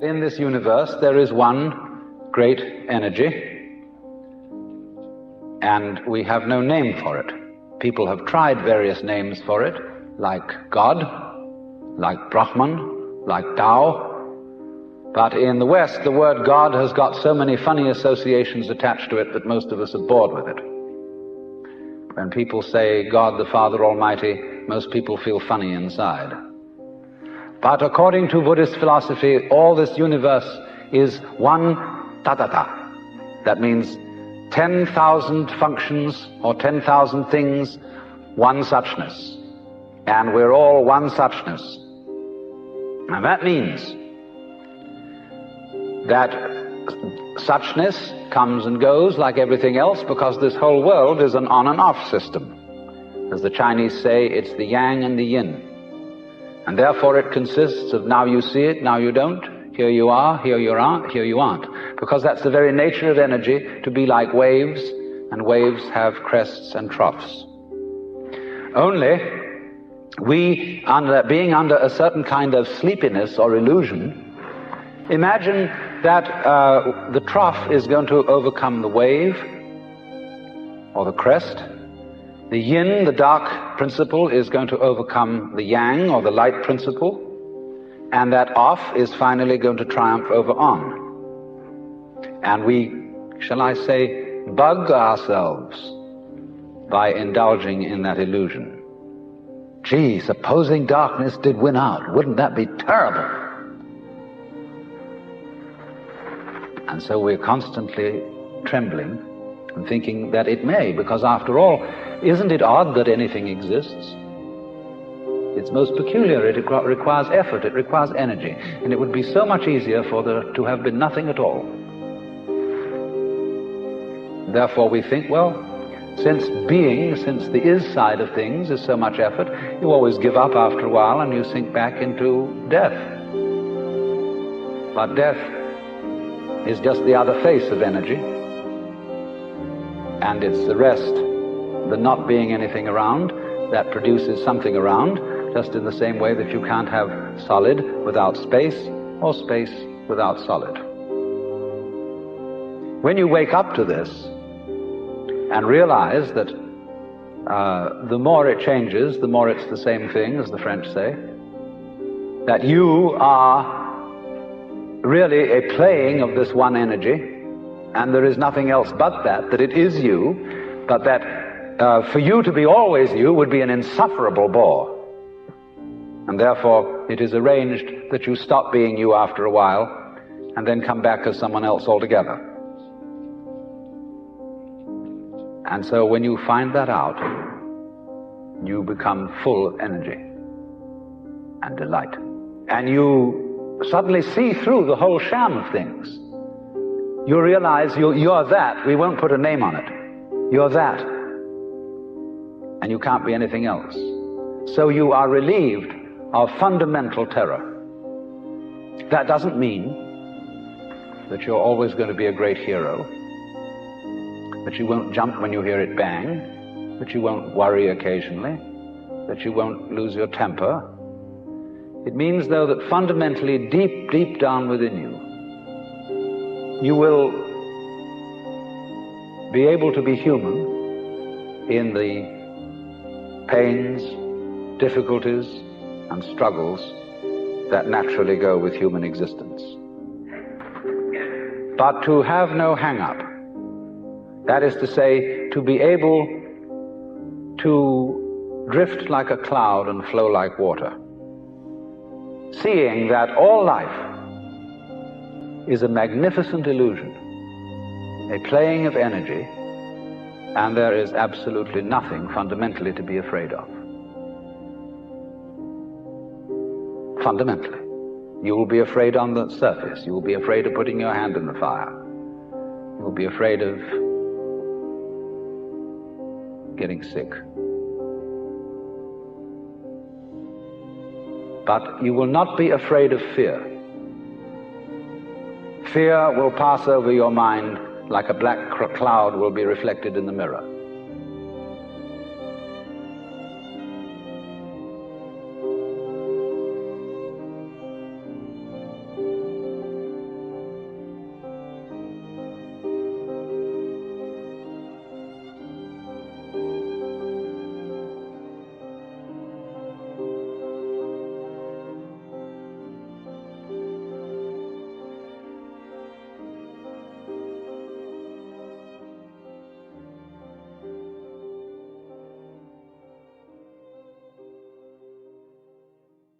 In this universe, there is one great energy, and we have no name for it. People have tried various names for it, like God, like Brahman, like Tao. But in the West, the word God has got so many funny associations attached to it that most of us are bored with it. When people say God the Father Almighty, most people feel funny inside. But according to Buddhist philosophy, all this universe is one tathata. That means 10,000 functions or 10,000 things, one suchness. And we're all one suchness. And that means that suchness comes and goes like everything else, because this whole world is an on and off system. As the Chinese say, it's the yang and the yin. And therefore it consists of now you see it, now you don't, here you are, here you aren't, here you aren't. Because that's the very nature of energy, to be like waves, and waves have crests and troughs. Only we, being under a certain kind of sleepiness or illusion, imagine that the trough is going to overcome the wave or the crest. The yin, the dark principle, is going to overcome the yang or the light principle, and that off is finally going to triumph over on. And we, shall I say, bug ourselves by indulging in that illusion. Gee, supposing darkness did win out, wouldn't that be terrible? And so we're constantly trembling and thinking that it may, because after all, isn't it odd that anything exists? It's most peculiar. It requires effort, it requires energy, and it would be so much easier for there to have been nothing at all. Therefore we think, well, since the is side of things is so much effort, you always give up after a while and you sink back into death. But death is just the other face of energy, and it's the rest, the not being anything around, that produces something around, just in the same way that you can't have solid without space, or space without solid. When you wake up to this and realize that the more it changes, the more it's the same thing, as the French say, that you are really a playing of this one energy, and there is nothing else but that it is you, but that for you to be always you would be an insufferable bore. And therefore it is arranged that you stop being you after a while and then come back as someone else altogether. And so when you find that out, you become full of energy and delight. And you suddenly see through the whole sham of things. You realize you're that. We won't put a name on it. You're that. And you can't be anything else. So you are relieved of fundamental terror. That doesn't mean that you're always going to be a great hero, that you won't jump when you hear it bang, that you won't worry occasionally, that you won't lose your temper. It means, though, that fundamentally, deep, deep down within you, you will be able to be human in the pains, difficulties, and struggles that naturally go with human existence. But to have no hang-up, that is to say, to be able to drift like a cloud and flow like water, seeing that all life is a magnificent illusion, a playing of energy, and there is absolutely nothing fundamentally to be afraid of. Fundamentally. You will be afraid on the surface. You will be afraid of putting your hand in the fire. You will be afraid of getting sick. But you will not be afraid of fear. Fear will pass over your mind like a black cloud will be reflected in the mirror.